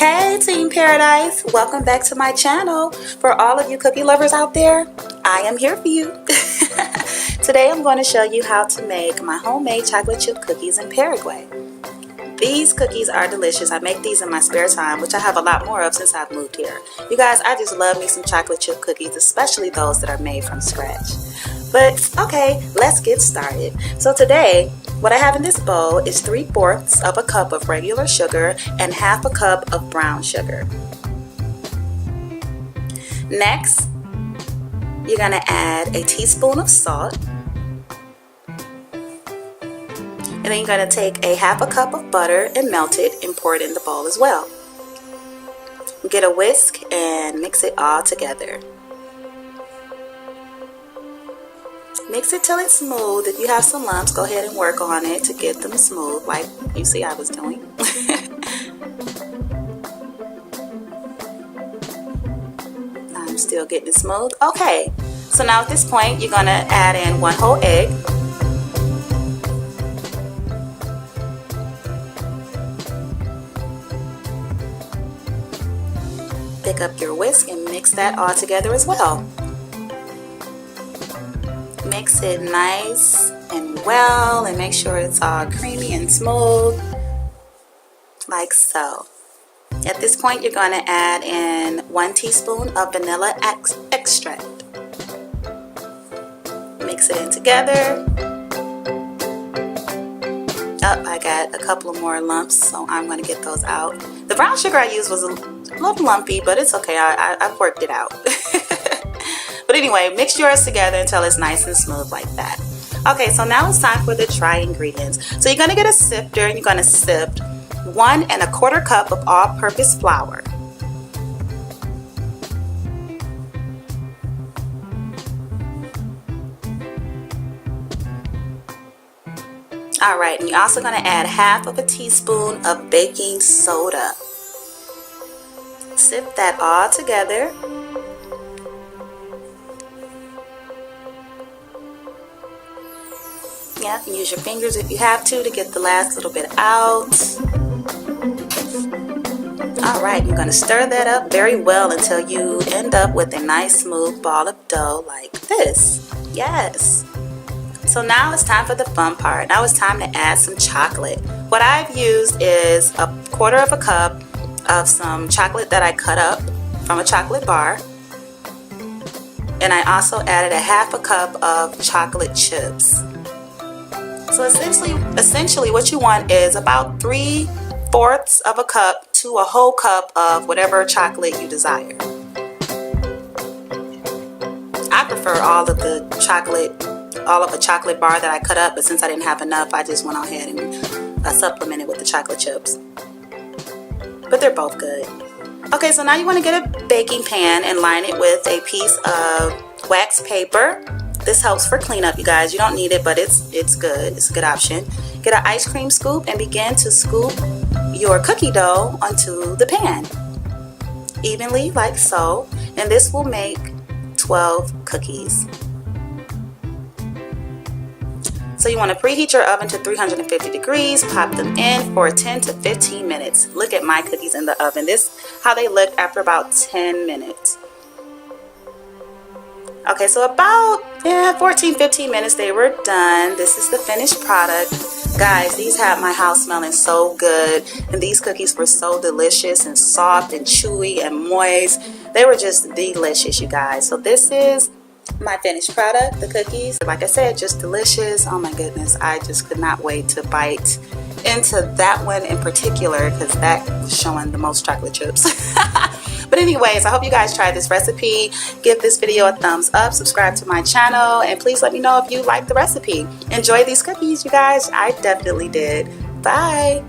Hey Team Paradise, welcome back to my channel. For all of you cookie lovers out there, I am here for you. Today I'm going to show you how to make my homemade chocolate chip cookies in Paraguay. These cookies are delicious. I make these in my spare time, which I have a lot more of since I've moved here. You guys, I just love me some chocolate chip cookies, especially those that are made from scratch. But okay, let's get started. So today, what I have in this bowl is 3/4 of a cup of regular sugar and 1/2 a cup of brown sugar. Next, you're gonna add a teaspoon of salt. And then you're gonna take a 1/2 a cup of butter and melt it and pour it in the bowl as well. Get a whisk and mix it all together. Mix it till it's smooth. If you have some lumps, go ahead and work on it to get them smooth, like you see I was doing. I'm still getting it smooth. Okay, so now at this point, you're gonna add in 1 whole egg. Pick up your whisk and mix that all together as well. Mix it nice and well and make sure it's all creamy and smooth, like so. At this point, you're going to add in 1 teaspoon of vanilla extract. Mix it in together. Oh, I got a couple of more lumps, so I'm going to get those out. The brown sugar I used was a little lumpy, but it's okay. I've worked it out. But anyway, mix yours together until it's nice and smooth like that. Okay, so now it's time for the dry ingredients. So you're going to get a sifter and you're going to sift 1 1/4 cup of all-purpose flour. Alright, and you're also going to add 1/2 of a teaspoon of baking soda. Sift that all together. Yeah, you can use your fingers if you have to get the last little bit out. Alright, you're going to stir that up very well until you end up with a nice smooth ball of dough like this. Yes. So now it's time for the fun part. Now it's time to add some chocolate. What I've used is 1/4 cup of some chocolate that I cut up from a chocolate bar. And I also added 1/2 cup of chocolate chips. So essentially what you want is about 3/4 of a cup to a whole cup of whatever chocolate you desire. I prefer all of a chocolate bar that I cut up, but since I didn't have enough, I just went ahead and supplemented with the chocolate chips. But they're both good. Okay, so now you want to get a baking pan and line it with a piece of wax paper. This helps for cleanup, you guys. You don't need it, but it's good. It's a good option. Get an ice cream scoop and begin to scoop your cookie dough onto the pan. Evenly, like so. And this will make 12 cookies. So you want to preheat your oven to 350 degrees. Pop them in for 10 to 15 minutes. Look at my cookies in the oven. This is how they look after about 10 minutes. Okay, so about 14-15 minutes they were done. This is the finished product. Guys, these have my house smelling so good. And these cookies were so delicious and soft and chewy and moist. They were just delicious, you guys. So this is my finished product, the cookies. Like I said, just delicious. Oh my goodness, I just could not wait to bite into that one in particular because that was showing the most chocolate chips. But anyways, I hope you guys try this recipe. Give this video a thumbs up, subscribe to my channel, and please let me know if you like the recipe. Enjoy these cookies, you guys. I definitely did. Bye.